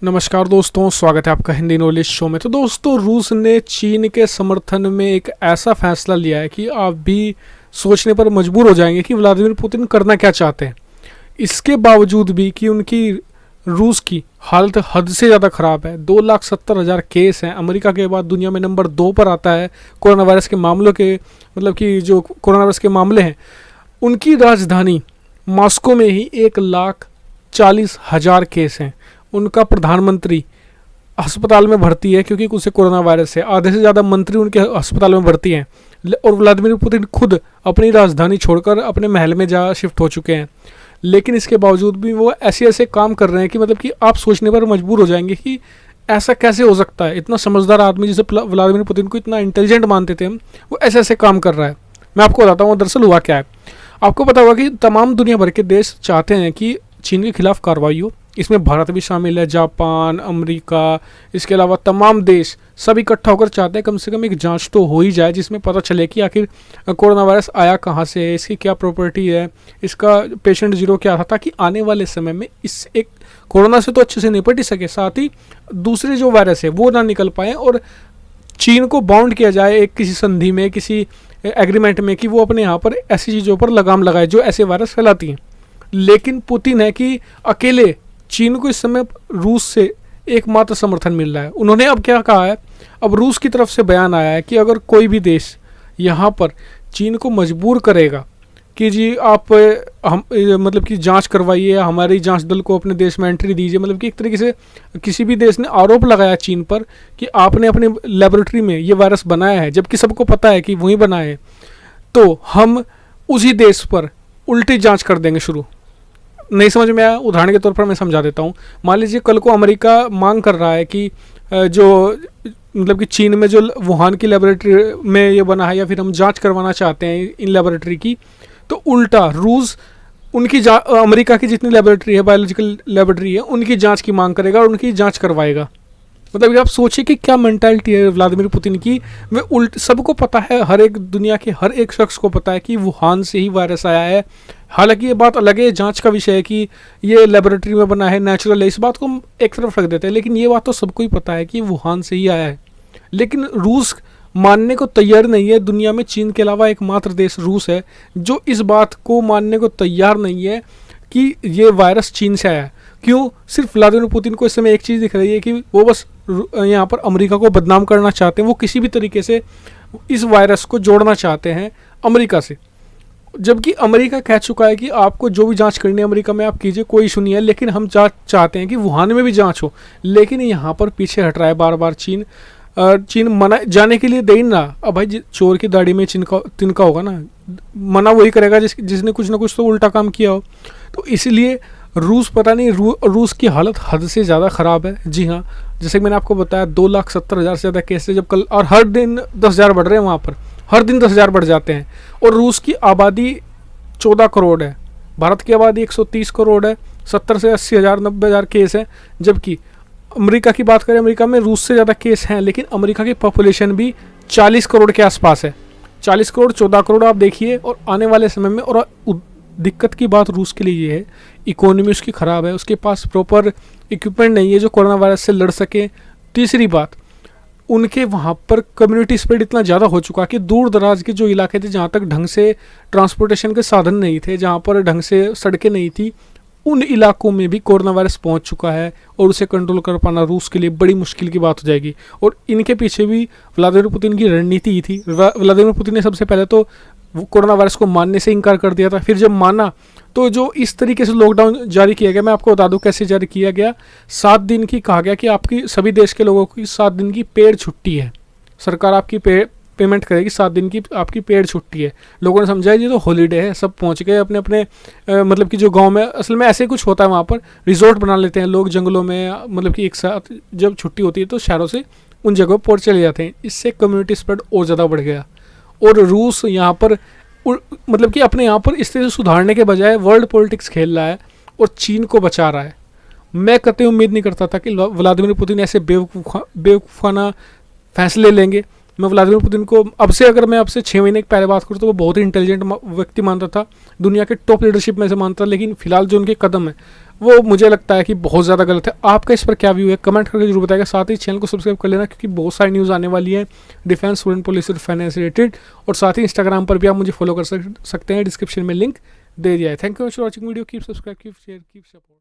नमस्कार दोस्तों, स्वागत है आपका हिंदी नॉलेज शो में। तो दोस्तों, रूस ने चीन के समर्थन में एक ऐसा फैसला लिया है कि आप भी सोचने पर मजबूर हो जाएंगे कि व्लादिमीर पुतिन करना क्या चाहते हैं। इसके बावजूद भी कि उनकी रूस की हालत हद से ज़्यादा ख़राब है। 2,70,000 केस हैं। अमेरिका के बाद दुनिया में नंबर 2 पर आता है कोरोना वायरस के मामलों के, मतलब कि जो कोरोना वायरस के मामले हैं। उनकी राजधानी मॉस्को में ही 1,40,000 केस हैं। उनका प्रधानमंत्री अस्पताल में भर्ती है क्योंकि उसे कोरोना वायरस है। आधे से ज़्यादा मंत्री उनके अस्पताल में भर्ती हैं। और व्लादिमीर पुतिन खुद अपनी राजधानी छोड़कर अपने महल में जा शिफ्ट हो चुके हैं। लेकिन इसके बावजूद भी वो ऐसे ऐसे काम कर रहे हैं कि मतलब कि आप सोचने पर मजबूर हो जाएंगे कि ऐसा कैसे हो सकता है। इतना समझदार आदमी जिसे व्लादिमीर पुतिन को इतना इंटेलिजेंट मानते थे हम, वो ऐसे ऐसे काम कर रहा है। मैं आपको बताता हूँ दरअसल हुआ क्या है। आपको पता होगा कि तमाम दुनिया भर के देश चाहते हैं कि चीन के खिलाफ कार्रवाई हो। इसमें भारत भी शामिल है, जापान, अमेरिका, इसके अलावा तमाम देश सब इकट्ठा होकर चाहते हैं कम से कम एक जांच तो हो ही जाए जिसमें पता चले कि आखिर कोरोना वायरस आया कहाँ से है, इसकी क्या प्रॉपर्टी है, इसका पेशेंट जीरो क्या था, ताकि आने वाले समय में इस एक कोरोना से तो अच्छे से निपट ही सके, साथ ही दूसरे जो वायरस है वो ना निकल पाए और चीन को बाउंड किया जाए एक किसी संधि में, किसी एग्रीमेंट में कि वो अपने यहाँ पर ऐसी चीज़ों पर लगाम लगाए जो ऐसे वायरस फैलाती हैं। लेकिन पुतिन है कि अकेले चीन को इस समय रूस से एकमात्र समर्थन मिल रहा है। उन्होंने अब क्या कहा है, अब रूस की तरफ से बयान आया है कि अगर कोई भी देश यहाँ पर चीन को मजबूर करेगा कि जी आप हम मतलब कि जांच करवाइए, हमारी जांच दल को अपने देश में एंट्री दीजिए, मतलब कि एक तरीके से किसी भी देश ने आरोप लगाया चीन पर कि आपने अपने लेबोरेटरी में ये वायरस बनाया है, जबकि सबको पता है कि वही बनाया है, तो हम उसी देश पर उल्टी जाँच कर देंगे शुरू। नहीं समझ में आया, उदाहरण के तौर पर मैं समझा देता हूँ। मान लीजिए कल को अमेरिका मांग कर रहा है कि जो मतलब कि चीन में जो वुहान की लेबोरेटरी में ये बना है या फिर हम जांच करवाना चाहते हैं इन लेबोरेटरी की, तो उल्टा रूस उनकी अमेरिका की जितनी लेबोरेटरी है, बायोलॉजिकल लेबोरेटरी है, उनकी जांच की मांग करेगा और उनकी जांच करवाएगा। मतलब आप सोचिए कि क्या मेंटालिटी है व्लादिमीर पुतिन की। वे उल्ट सबको पता है, हर एक दुनिया के हर एक शख्स को पता है कि वुहान से ही वायरस आया है। हालांकि ये बात अलग है, जांच का विषय है कि ये लेबोरेटरी में बना है, नेचुरल है, इस बात को हम एक तरफ रख देते हैं। लेकिन ये बात तो सबको ही पता है कि वुहान से ही आया है। लेकिन रूस मानने को तैयार नहीं है। दुनिया में चीन के अलावा एकमात्र देश रूस है जो इस बात को मानने को तैयार नहीं है कि ये वायरस चीन से आया है। क्यों? सिर्फ व्लादिमीर पुतिन को इस समय एक चीज़ दिख रही है कि वो बस यहाँ पर अमेरिका को बदनाम करना चाहते हैं। वो किसी भी तरीके से इस वायरस को जोड़ना चाहते हैं अमेरिका से, जबकि अमेरिका कह चुका है कि आपको जो भी जांच करनी है अमेरिका में आप कीजिए, कोई इशू नहीं है, लेकिन हम जांच चाहते हैं कि वुहान में भी जांच हो। लेकिन यहाँ पर पीछे हट रहा है बार बार चीन। चीन मना जाने के लिए दे ही ना। अब भाई चोर की दाढ़ी में तिनका होगा ना, मना वही करेगा जिसने कुछ ना कुछ तो उल्टा काम किया हो। तो इसलिए रूस पता नहीं रूस की हालत हद से ज़्यादा ख़राब है। जी हाँ, जैसे कि मैंने आपको बताया 2,70,000 से ज़्यादा केस है जब कल, और हर दिन 10,000 बढ़ रहे हैं वहाँ पर, हर दिन 10,000 बढ़ जाते हैं। और रूस की आबादी 14 करोड़ है, भारत की आबादी 130 करोड़ है, 70 से 80,000 90,000 केस हैं। जबकि अमेरिका की बात करें, अमेरिका में रूस से ज़्यादा केस हैं, लेकिन अमेरिका की पॉपुलेशन भी 40 करोड़ के आसपास है। 40 करोड़ 14 करोड़ आप देखिए। और आने वाले समय में, और दिक्कत की बात रूस के लिए ये है, इकोनॉमी उसकी ख़राब है, उसके पास प्रॉपर इक्विपमेंट नहीं है जो कोरोना वायरस से लड़ सके। तीसरी बात, उनके वहाँ पर कम्युनिटी स्प्रेड इतना ज़्यादा हो चुका कि दूर दराज के जो इलाके थे जहाँ तक ढंग से ट्रांसपोर्टेशन के साधन नहीं थे, जहाँ पर ढंग से सड़कें नहीं थी, उन इलाकों में भी कोरोना वायरस पहुंच चुका है। और उसे कंट्रोल कर पाना रूस के लिए बड़ी मुश्किल की बात हो जाएगी। और इनके पीछे भी व्लादिमीर पुतिन की रणनीति ही थी। व्लादिमीर पुतिन ने सबसे पहले तो कोरोना वायरस को मानने से इनकार कर दिया था। फिर जब माना तो जो इस तरीके से लॉकडाउन जारी किया गया, मैं आपको बता दूं कैसे जारी किया गया। 7 दिन की कहा गया कि आपकी सभी देश के लोगों की 7 दिन की पेड छुट्टी है, सरकार आपकी पेमेंट करेगी, 7 दिन की आपकी पेड छुट्टी है। लोगों ने समझा ये तो हॉलीडे है, सब पहुंच गए अपने अपने मतलब कि जो गांव में, असल में ऐसे कुछ होता है वहाँ पर, रिजॉर्ट बना लेते हैं लोग जंगलों में, मतलब कि एक साथ जब छुट्टी होती है तो शहरों से उन जगहों पर चले जाते हैं। इससे कम्युनिटी स्प्रेड और ज़्यादा बढ़ गया। और रूस यहाँ पर मतलब कि अपने यहाँ पर इस तरह से सुधारने के बजाय वर्ल्ड पॉलिटिक्स खेल रहा है और चीन को बचा रहा है। मैं कतई उम्मीद नहीं करता था कि व्लादिमीर पुतिन ऐसे बेवकूफ़ाना फैसले लेंगे। मैं व्लादिमीर पुतिन को अगर मैं अब से 6 महीने पहले बात करूँ तो वो बहुत ही इंटेलिजेंट व्यक्ति मानता था, दुनिया के टॉप लीडरशिप में से मानता था। लेकिन फिलहाल जो उनके कदम है, वो मुझे लगता है कि बहुत ज़्यादा गलत है। आपका इस पर क्या व्यू है, कमेंट करके जरूर बताएगा। साथ ही चैनल को सब्सक्राइब कर लेना, क्योंकि बहुत सारी न्यूज़ आने वाली है डिफेंस, फॉरेन पॉलिसी और फाइनेंस रिलेटेड। और साथ ही इंस्टाग्राम पर भी आप मुझे फॉलो कर सकते हैं, डिस्क्रिप्शन में लिंक दे दिया है। Thank you for watching video, keep subscribe, keep share, keep support.